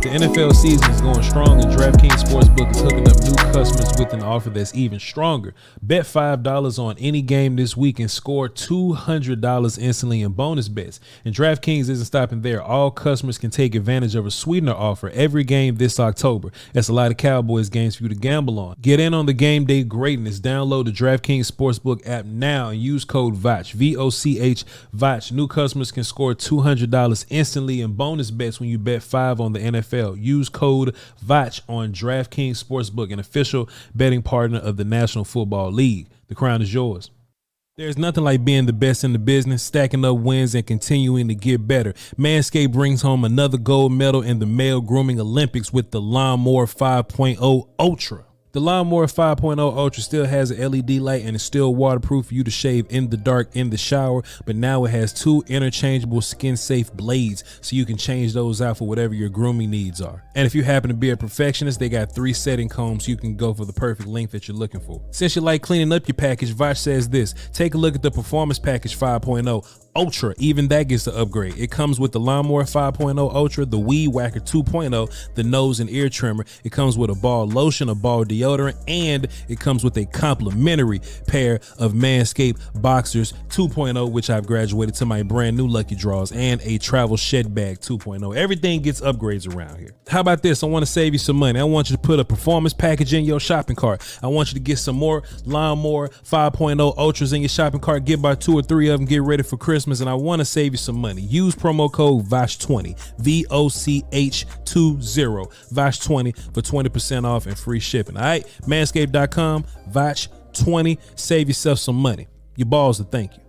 The NFL season is going strong, and DraftKings Sportsbook is hooking up new customers with an offer that's even stronger. Bet $5 on any game this week and score $200 instantly in bonus bets. And DraftKings isn't stopping there. All customers can take advantage of a sweetener offer every game this October. That's a lot of Cowboys games for you to gamble on. Get in on the game day greatness. Download the DraftKings Sportsbook app now and use code VOCH, V-O-C-H, VOCH. New customers can score $200 instantly in bonus bets when you bet $5 on the NFL. Use code VOCH on DraftKings Sportsbook, an official betting partner of the National Football League. The crown is yours. There's nothing like being the best in the business, stacking up wins, and continuing to get better. Manscaped brings home another gold medal in the male grooming Olympics with the Lawnmower 5.0 Ultra. The Lawnmower 5.0 Ultra still has an LED light and is still waterproof for you to shave in the dark in the shower, but now it has 2 interchangeable skin-safe blades, so you can change those out for whatever your grooming needs are. And if you happen to be a perfectionist, they got 3 setting combs so you can go for the perfect length that you're looking for. Since you like cleaning up your package, Voch says this: take a look at the Performance Package 5.0 Ultra. Even that gets the upgrade. It comes with the Lawnmower 5.0 Ultra, the Weed Whacker 2.0, the nose and ear trimmer. It comes with a ball lotion, a ball deodorant, and it comes with a complimentary pair of Manscaped Boxers 2.0, which I've graduated to my brand new Lucky Draws, and a travel shed bag 2.0. Everything gets upgrades around here. How about this? I want to save you some money. I want you to put a performance package in your shopping cart. I want you to get some more Lawnmower 5.0 Ultras in your shopping cart. Get about 2 or 3 of them. Get ready for Christmas. And I want to save you some money. Use promo code VOCH20, VOCH20, VOCH20 for 20% off and free shipping. All right, manscaped.com, VOCH20. Save yourself some money. Your balls to thank you.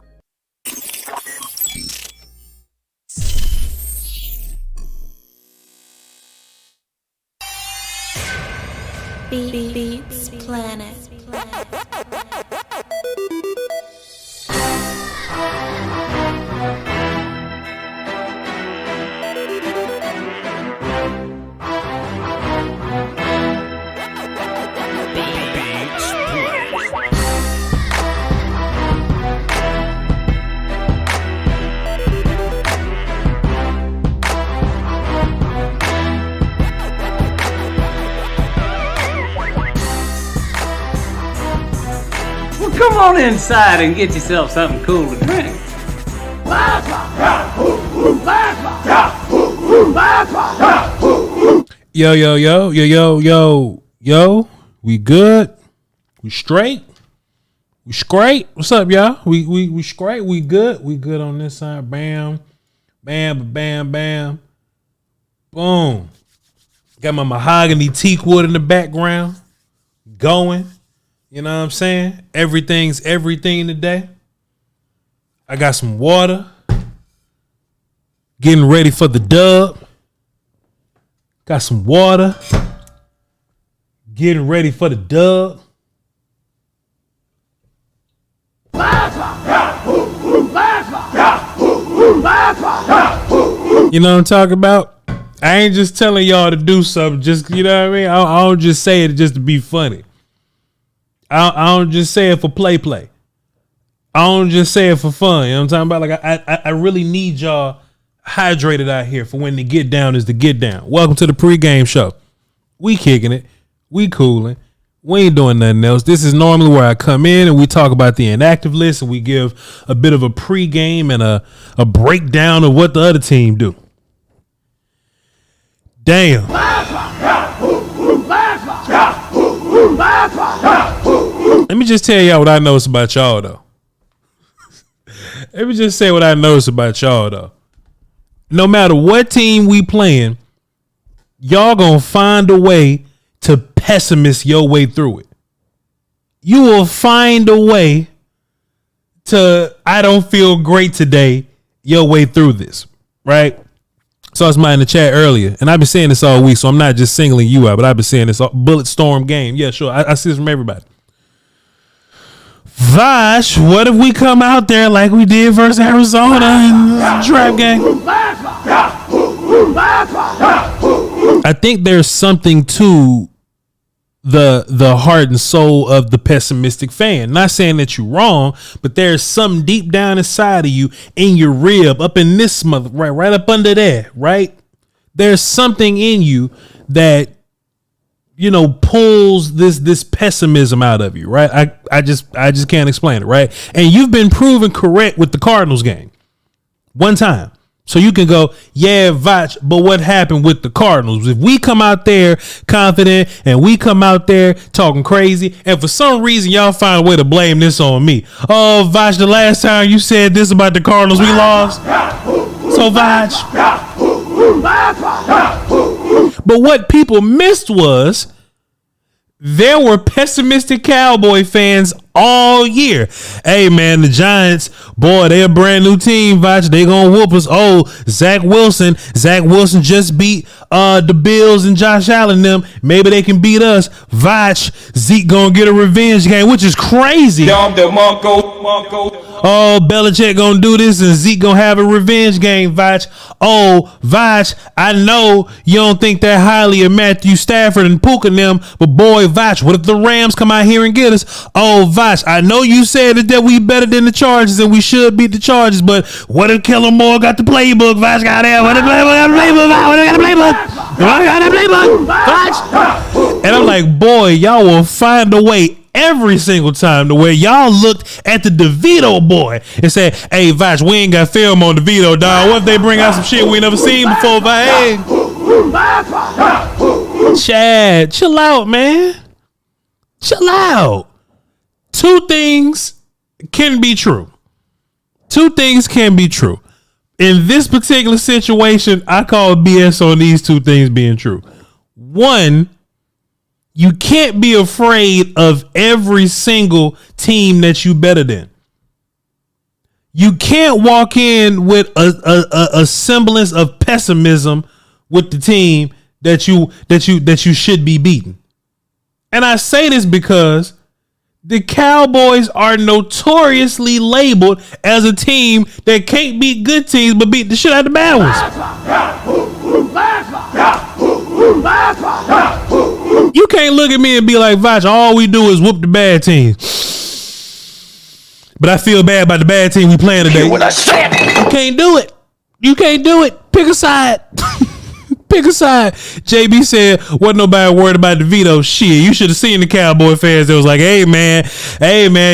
Beats Planet. Come on inside and get yourself something cool to drink. Yo. We good? We straight? We straight? What's up, y'all? We straight? We good? We good on this side. Bam. Bam, bam, bam. Boom. Got my mahogany teak wood in the background. Going. You know what I'm saying? Everything's everything today. I got some water. Getting ready for the dub. Got some water. Getting ready for the dub. You know what I'm talking about? I ain't just telling y'all to do something. Just, you know what I mean? I don't just say it just to be funny. I don't just say it for play. I don't just say it for fun. You know what I'm talking about? Like I really need y'all hydrated out here for when the get down is the get down. Welcome to the pregame show. We kicking it. We cooling. We ain't doing nothing else. This is normally where I come in and we talk about the inactive list and we give a bit of a pregame and a breakdown of what the other team do. Damn. Let me just tell y'all what I notice about y'all, though. Let me just say what I notice about y'all, though. No matter what team we playing, y'all gonna find a way to pessimist your way through it. You will find a way to, I don't feel great today, your way through this, right? Saw somebody in the chat earlier, and I've been saying this all week, so I'm not just singling you out, but I've been saying this bullet storm game. Yeah, sure. I see this from everybody. Voch, what if we come out there like we did versus Arizona in the draft game? I think there's something to the heart and soul of the pessimistic fan. Not saying that you're wrong, but there's something deep down inside of you, in your rib, up in this mother, right up under there, right? there's something in you that, you know, pulls this pessimism out of you, right? I just can't explain it, right? And you've been proven correct with the Cardinals game one time. So you can go, yeah, Voch, but what happened with the Cardinals? If we come out there confident and we come out there talking crazy, and for some reason y'all find a way to blame this on me. Oh, Voch, the last time you said this about the Cardinals, we lost. So Voch. But what people missed was there were pessimistic Cowboy fans all year. Hey, man, the Giants, boy, they're a brand new team, Voch. They gonna whoop us. Oh, Zach Wilson just beat the Bills and Josh Allen them. Maybe they can beat us. Voch, Zeke gonna get a revenge game, which is crazy. Oh, Belichick gonna do this and Zeke gonna have a revenge game, Voch. Oh, Voch, I know you don't think that highly of Matthew Stafford and Puka and them, but boy, Voch, what if the Rams come out here and get us? Oh, Voch, I know you said that we better than the Chargers and we should beat the Chargers, but what if Kellen Moore got the playbook? Voch got there. What if got the playbook? Voch. And I'm like, boy, y'all will find a way every single time to where y'all looked at the DeVito boy and said, hey, Voch, we ain't got film on DeVito, dog. What if they bring out some shit we never seen before, Voch? Hey. Chad, chill out, man. Chill out. Two things can be true. In this particular situation, I call BS on these two things being true. One, you can't be afraid of every single team that you better than. You can't walk in with a semblance of pessimism with the team that you should be beating. And I say this because the Cowboys are notoriously labeled as a team that can't beat good teams but beat the shit out of the bad ones. You can't look at me and be like, Voch, all we do is whoop the bad teams. But I feel bad about the bad team we playing today. You can't do it. Pick a side. Pick a side. JB said, wasn't nobody worried about DeVito. Shit, you should have seen the Cowboy fans that was like, hey, man,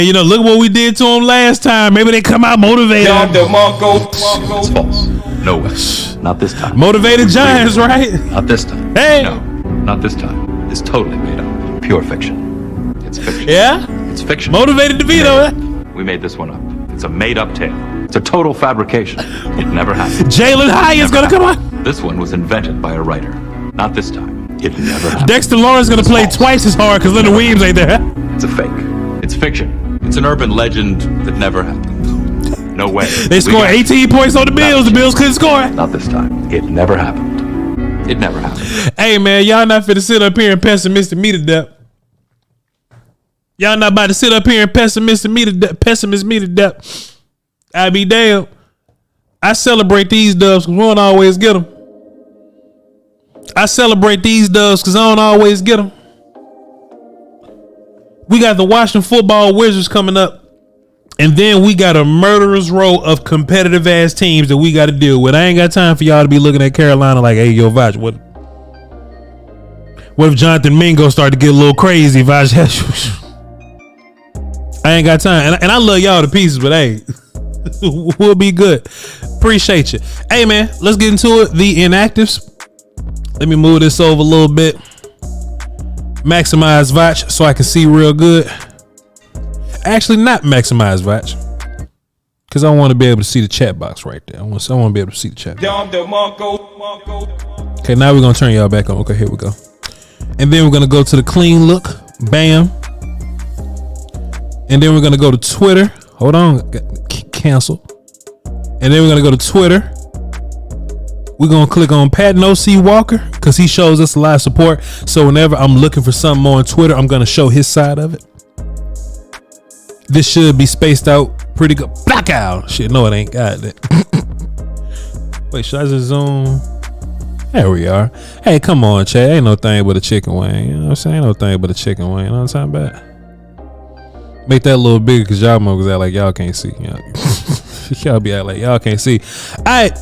you know, look what we did to them last time. Maybe they come out motivated. It's false. No way. Not this time. Motivated Giants, right? Not this time. Hey. No, not this time. It's totally made up. Pure fiction. It's fiction. Yeah? It's fiction. Motivated DeVito. We made this one up. It's a made-up tale. It's a total fabrication. It never happened. Jalen High is going to come on. This one was invented by a writer. Not this time. It never happened. Dexter Lawrence going to play twice as hard because Leonard Williams ain't there. It's a fake. It's fiction. It's an urban legend that never happened. No way. They scored 18 points on the Bills. The Bills couldn't score. Not this time. It never happened. It never happened. Hey, man, y'all not finna sit up here and pessimist me to death. Y'all not about to sit up here and pessimist me to death. I be damned. I celebrate these dubs because we don't always get them. We got the Washington football Wizards coming up. And then we got a murderous row of competitive ass teams that we got to deal with. I ain't got time for y'all to be looking at Carolina like, hey, yo, Voch, what if Jonathan Mingo started to get a little crazy, Voch? I ain't got time. And I love y'all to pieces, but hey, we'll be good. Appreciate you. Hey, man, let's get into it. The inactives. Let me move this over a little bit. Maximize Voch so I can see real good. Actually, not maximize Voch, because I want to be able to see the chat box right there. I want to be able to see the chat box. Okay, now we're going to turn y'all back on. Okay, here we go. And then we're going to go to the clean look. Bam. And then we're going to go to Twitter. Hold on. Cancel. And then we're going to go to Twitter. We're going to click on Pat NOC Walker because he shows us a lot of support. So whenever I'm looking for something on Twitter, I'm going to show his side of it. This should be spaced out pretty good. Blackout. Shit, no, it ain't. Got that. Wait, should I just zoom? There we are. Hey, come on, Chad. Ain't no thing but a chicken wing. You know what I'm saying? Ain't no thing but a chicken wing. You know what I'm talking about? Make that a little bigger because y'all motherfuckers act like y'all can't see. Y'all be acting like y'all can't see. All right.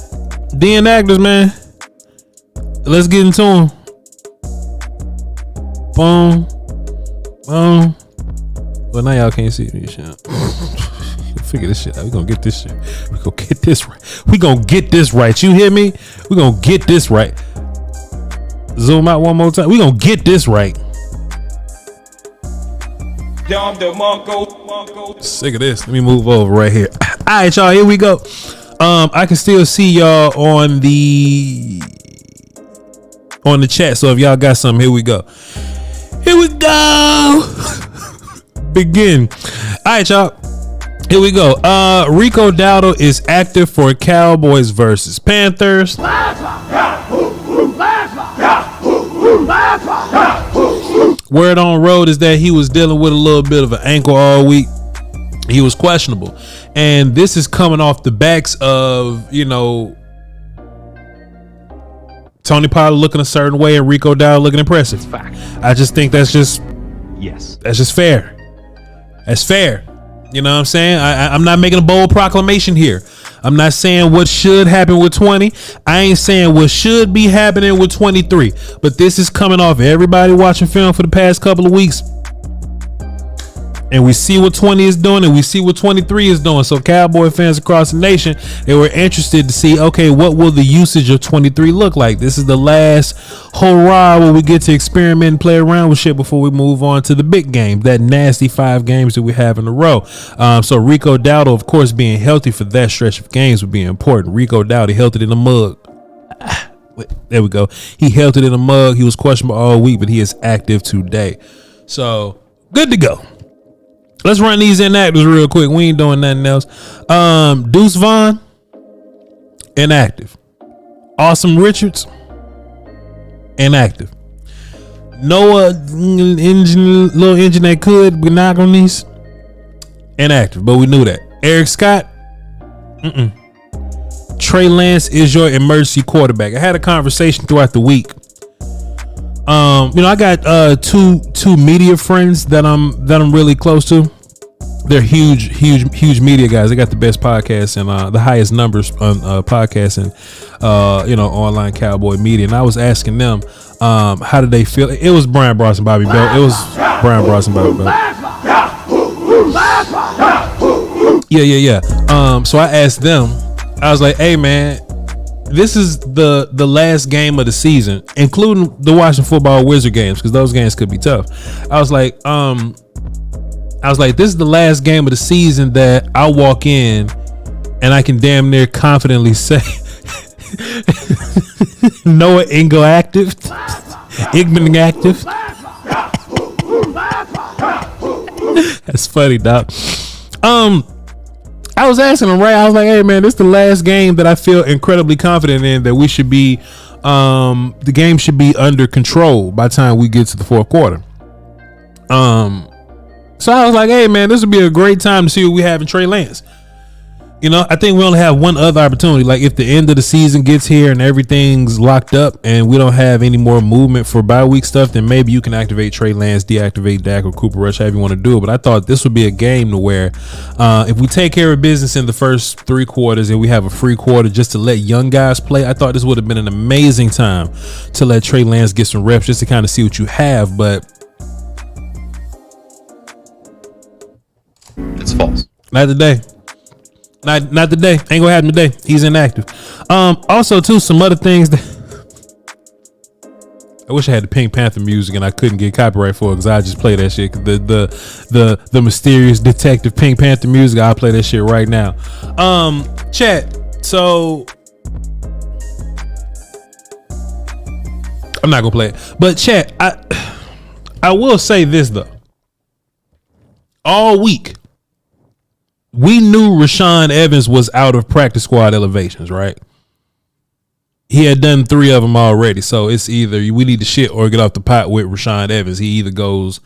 The inactives, man. let's get into them. Boom. Boom. Well, now y'all can't see this shit. Figure this shit out. We gonna get this shit. We gonna get this right. We gonna get this right. You hear me? We gonna get this right. Zoom out one more time. We gonna get this right. Sick of this. Let me move over right here. All right, y'all. Here we go. I can still see y'all on the chat. So if y'all got something, here we go. Here we go. Begin. All right, y'all. Here we go. Rico Dowdle is active for Cowboys versus Panthers. Word on road is that he was dealing with a little bit of an ankle all week. He was questionable. And this is coming off the backs of, Tony Pollard looking a certain way and Rico Dowdle looking impressive. Fact. I just think that's just fair. That's fair. You know what I'm saying? I'm not making a bold proclamation here. I'm not saying what should happen with 20. I ain't saying what should be happening with 23. But this is coming off everybody watching film for the past couple of weeks. And we see what 20 is doing and we see what 23 is doing. So Cowboy fans across the nation, they were interested to see, okay, what will the usage of 23 look like? This is the last hurrah where we get to experiment and play around with shit before we move on to the big game, that nasty 5 games that we have in a row. So Rico Dowdle, of course, being healthy for that stretch of games would be important. Rico Dowdle, held it in the mug. There we go. He held it in the mug. He was questionable all week, but he is active today. So good to go. Let's run these inactives real quick. We ain't doing nothing else. Deuce Vaughn, inactive. Awesome Richards, inactive. Noah, little engine that could be knock on these, inactive, but we knew that. Eric Scott, Trey Lance is your emergency quarterback. I had a conversation throughout the week. I got two media friends that I'm really close to. They're huge media guys. They got the best podcasts and the highest numbers on podcasts and online cowboy media. And I was asking them how did they feel. It was Brian Bros and Bobby Bell. It was Brian Bros and Bobby Bell. Yeah. So I asked them. I was like, hey man, this is the last game of the season, including the Washington football Wizard games, because those games could be tough. I was like, this is the last game of the season that I'll walk in and I can damn near confidently say Noah Ingle active, Igman active. That's funny, doc. I was asking him, right? I was like, hey man, this is the last game that I feel incredibly confident in that we should be, the game should be under control by the time we get to the fourth quarter. So I was like, hey man, this would be a great time to see what we have in Trey Lance. I think we only have one other opportunity. Like if the end of the season gets here and everything's locked up and we don't have any more movement for bye week stuff, then maybe you can activate Trey Lance, deactivate Dak or Cooper Rush, however you want to do it. But I thought this would be a game to where if we take care of business in the first 3 quarters and we have a free quarter just to let young guys play, I thought this would have been an amazing time to let Trey Lance get some reps just to kind of see what you have. But it's false. Not today. Not today. Ain't gonna happen today. He's inactive. Also, too, some other things that I wish I had the Pink Panther music and I couldn't get copyright for it because I just play that shit. The mysterious detective Pink Panther music. I'll play that shit right now. Chat. So I'm not gonna play it, but chat. I will say this though. All week, we knew Rashaan Evans was out of practice squad elevations, right? He had done 3 of them already. So it's either we need to shit or get off the pot with Rashaan Evans. He either goes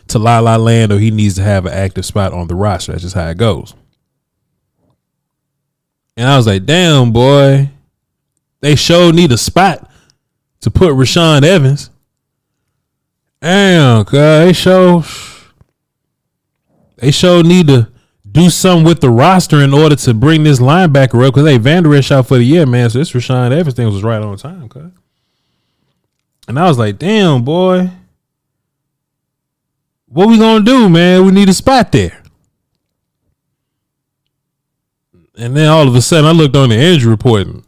to La La Land or he needs to have an active spot on the roster. That's just how it goes. And I was like, damn, boy. They sure need a spot to put Rashaan Evans. Damn, cuz they sure need to do something with the roster in order to bring this linebacker up because Van Der Esch out for the year, man. So this Rashaan Evans thing was right on time, cuz. And I was like, damn, boy. What we gonna do, man? We need a spot there. And then all of a sudden, I looked on the injury report. And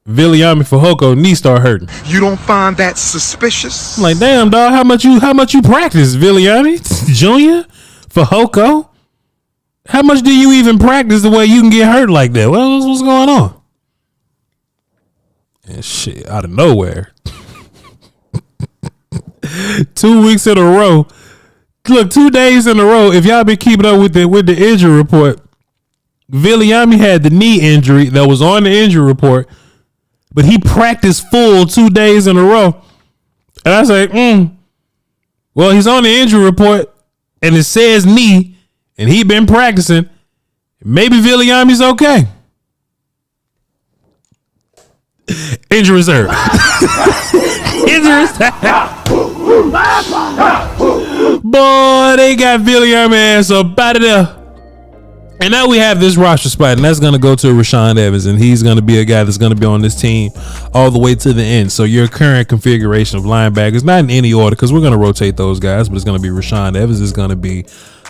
Viliami Fehoko knee start hurting. You don't find that suspicious? I'm like, damn, dog, how much you practice, Viliami Jr. Fehoko? How much do you even practice the way you can get hurt like that? What's going on? And shit, out of nowhere. 2 weeks in a row. Look, 2 days in a row. If y'all been keeping up with the injury report, Viliami had the knee injury that was on the injury report, but he practiced full 2 days in a row. And I was like, well, he's on the injury report and it says knee and he been practicing. Maybe Viliami's okay. Injury reserve. Injury reserve. Boy, they got Viliami ass up out of there. And now we have this roster spot, and that's going to go to Rashaan Evans, and he's going to be a guy that's going to be on this team all the way to the end. So your current configuration of linebackers, not in any order, because we're going to rotate those guys, but it's going to be Rashaan Evans, it's going to be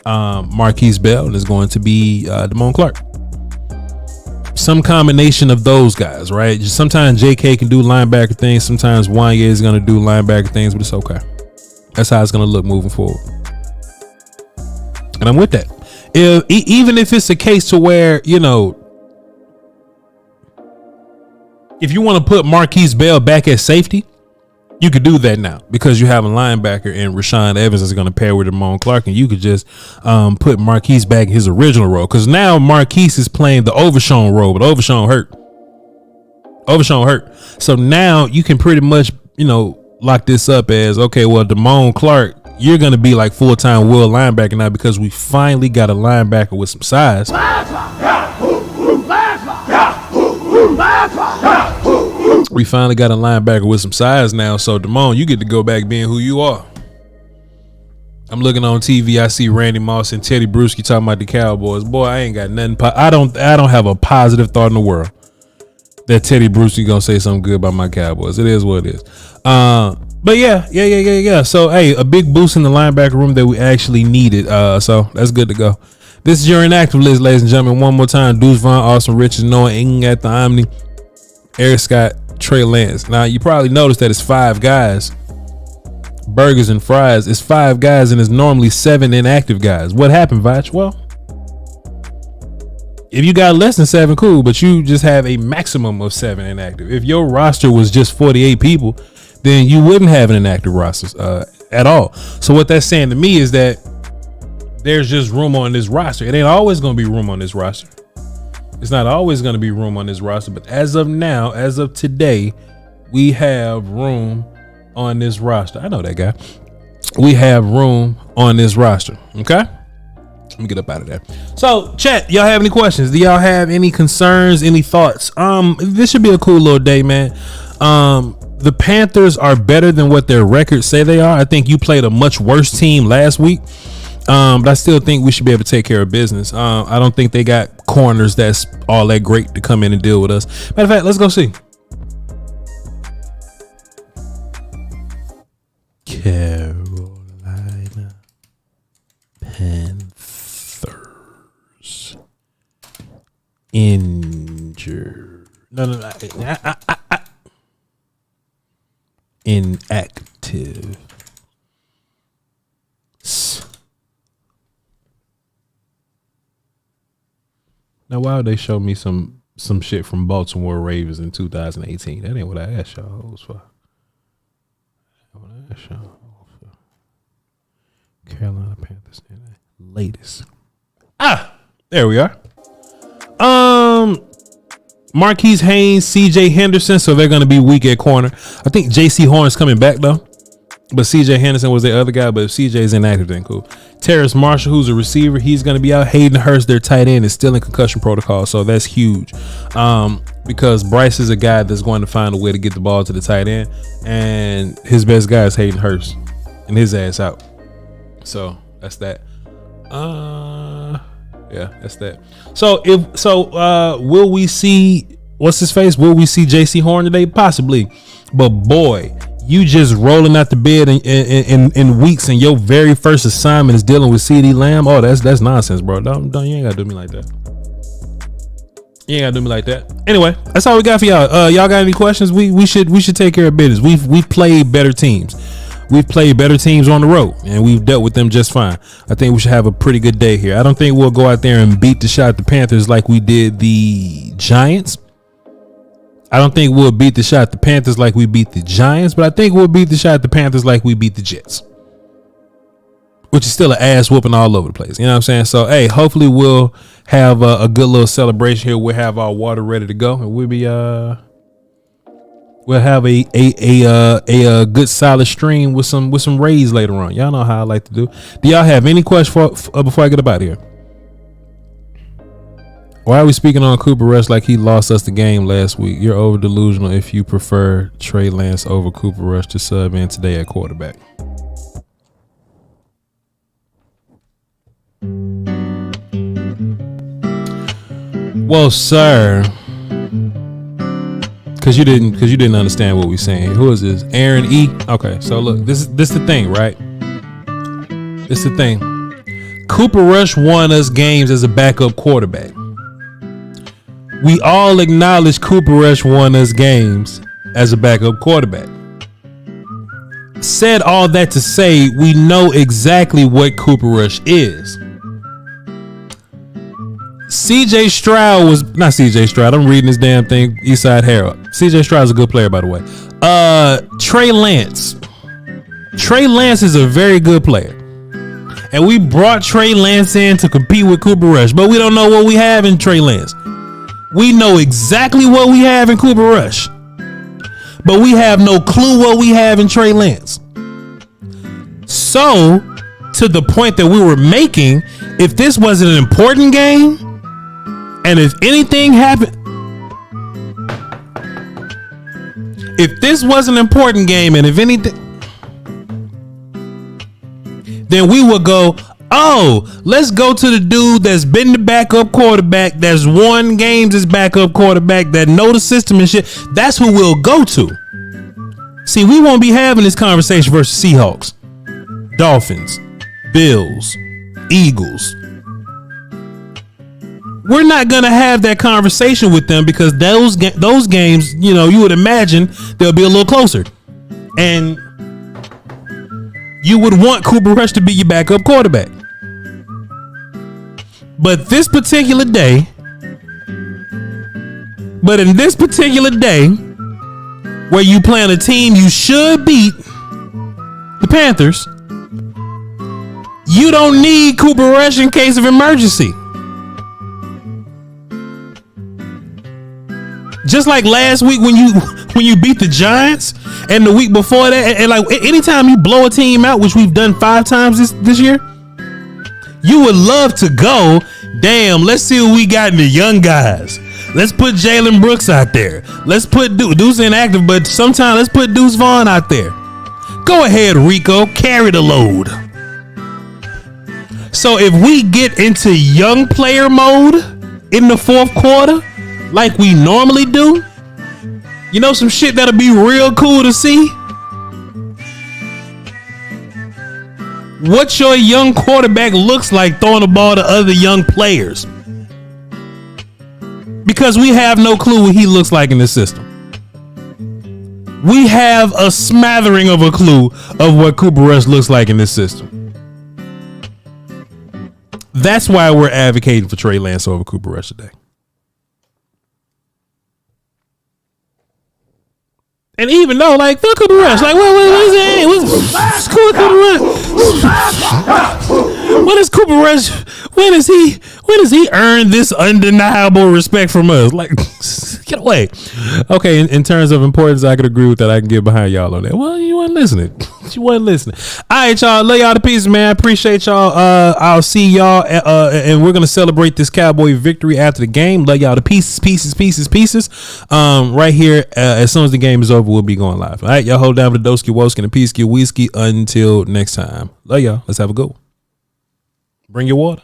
Marquise Bell, and it's going to be Damone Clark. Some combination of those guys, right? Just sometimes JK can do linebacker things, sometimes Wanye is going to do linebacker things, but it's okay. That's how it's going to look moving forward. And I'm with that. Even if it's a case to where, you know, if you want to put Marquise Bell back at safety, you could do that now because you have a linebacker and Rashaan Evans is going to pair with Damone Clark, and you could just put Marquise back in his original role, because now Marquise is playing the Overshown role, but Overshown hurt. So now you can pretty much, you know, lock this up as, okay, well, Damone Clark, you're going to be like full-time will linebacker now because we finally got a linebacker with some size. We finally got a linebacker with some size now. So, Damone, you get to go back being who you are. I'm looking on TV. I see Randy Moss and Teddy Bruschi talking about the Cowboys. Boy, I ain't got nothing. I don't have a positive thought in the world that Teddy Bruschi going to say something good about my Cowboys. It is what it is. But yeah. So, hey, a big boost in the linebacker room that we actually needed. So that's good to go. This is your inactive list, ladies and gentlemen. One more time: Deuce Vaughn, Austin Richards, Noah Ing at the Omni, Eric Scott, Trey Lance. Now you probably noticed that it's 5 guys. Burgers and fries. It's 5 guys, and it's normally 7 inactive guys. What happened, Voch? Well, if you got less than 7, cool, but you just have a maximum of 7 inactive. If your roster was just 48 people, then you wouldn't have an inactive roster at all. So what that's saying to me is that there's just room on this roster. It ain't always going to be room on this roster. It's not always going to be room on this roster, but as of now, as of today, we have room on this roster. I know that guy. We have room on this roster. Okay? Let me get up out of there. So, chat, y'all have any questions? Do y'all have any concerns, any thoughts? This should be a cool little day, man. The Panthers are better than what their records say they are. I think you played a much worse team last week. But I still think we should be able to take care of business. I don't think they got corners that's all that great to come in and deal with us. Matter of fact, let's go see. Carolina Panthers injured. No. Inactive. Now, why would they show me some shit from Baltimore Ravens in 2018? That ain't what I asked y'all for. Carolina Panthers latest. There we are. Marquise Haynes, CJ Henderson, so they're going to be weak at corner. I think JC Horn's coming back though, but CJ Henderson was the other guy. But if CJ's inactive, then cool. Terrace Marshall, who's a receiver, he's going to be out. Hayden Hurst, their tight end, is still in concussion protocol, so that's huge. Because Bryce is a guy that's going to find a way to get the ball to the tight end, and his best guy is Hayden Hurst, and his ass out. So that's that. Yeah, that's that. So will we see what's his face? Will we see JC Horn today? Possibly. But boy, you just rolling out the bed in weeks, and your very first assignment is dealing with CeeDee Lamb. Oh, that's nonsense, bro. Don't you ain't gotta do me like that. You ain't gotta do me like that. Anyway, that's all we got for y'all. Y'all got any questions? We should take care of business. We've played better teams. We've played better teams on the road, and we've dealt with them just fine. I think we should have a pretty good day here. I don't think we'll go out there and beat the shot the Panthers like we did the Giants. I don't think we'll beat the shot the Panthers like we beat the Giants, but I think we'll beat the shot the Panthers like we beat the Jets, which is still an ass whooping all over the place. You know what I'm saying? So, hey, hopefully we'll have a good little celebration here. We'll have our water ready to go, and we'll have a good solid stream with some rays later on. Y'all know how I like to do. Do y'all have any questions before I get up out of here? Why are we speaking on Cooper Rush like he lost us the game last week? You're over delusional if you prefer Trey Lance over Cooper Rush to sub in today at quarterback. Well, sir, because you didn't understand what we're saying. Who is this? Aaron E. Okay, so look, this is the thing, right? This is the thing. Cooper Rush won us games as a backup quarterback. We all acknowledge Cooper Rush won us games as a backup quarterback. Said all that to say, we know exactly what Cooper Rush is. CJ Stroud was not CJ Stroud. I'm reading this damn thing. Eastside Herald. CJ Stroud is a good player, by the way. Trey Lance. Trey Lance is a very good player, and we brought Trey Lance in to compete with Cooper Rush, but we don't know what we have in Trey Lance. We know exactly what we have in Cooper Rush, but we have no clue what we have in Trey Lance. So, to the point that we were making, if this was an important game, and if anything happened, if this was an important game, and if anything, then we would go, oh, let's go to the dude that's been the backup quarterback, that's won games as backup quarterback, that know the system and shit. That's who we'll go to. See, we won't be having this conversation versus Seahawks, Dolphins, Bills, Eagles. We're not going to have that conversation with them because those games, you know, you would imagine they'll be a little closer. And you would want Cooper Rush to be your backup quarterback. But in this particular day, where you playing a team you should beat, the Panthers, you don't need Cooper Rush in case of emergency. Just like last week when you beat the Giants, and the week before that, and like anytime you blow a team out, which we've done 5 times this year, you would love to go, damn, let's see what we got in the young guys. Let's put Jalen Brooks out there. Let's put Deuce inactive, but sometimes let's put Deuce Vaughn out there. Go ahead, Rico, carry the load. So if we get into young player mode in the fourth quarter, like we normally do, you know some shit that'll be real cool to see? What your young quarterback looks like throwing the ball to other young players. Because we have no clue what he looks like in this system. We have a smattering of a clue of what Cooper Rush looks like in this system. That's why we're advocating for Trey Lance over Cooper Rush today. And even though, like, fuck Cooper Rush, like, what's cool with Cooper Rush? What is Cooper Rush? When does he earn this undeniable respect from us? Like, get away. Okay, in terms of importance, I could agree with that. I can get behind y'all on that. Well, you wasn't listening. You wasn't listening. All right, y'all. Love y'all to pieces, man. I appreciate y'all. I'll see y'all, and we're gonna celebrate this Cowboy victory after the game. Love y'all to pieces. Right here, as soon as the game is over, we'll be going live. All right, y'all hold down for the Doski Woski and the Peace Whiskey. Until next time. Love y'all. Let's have a good one. Bring your water.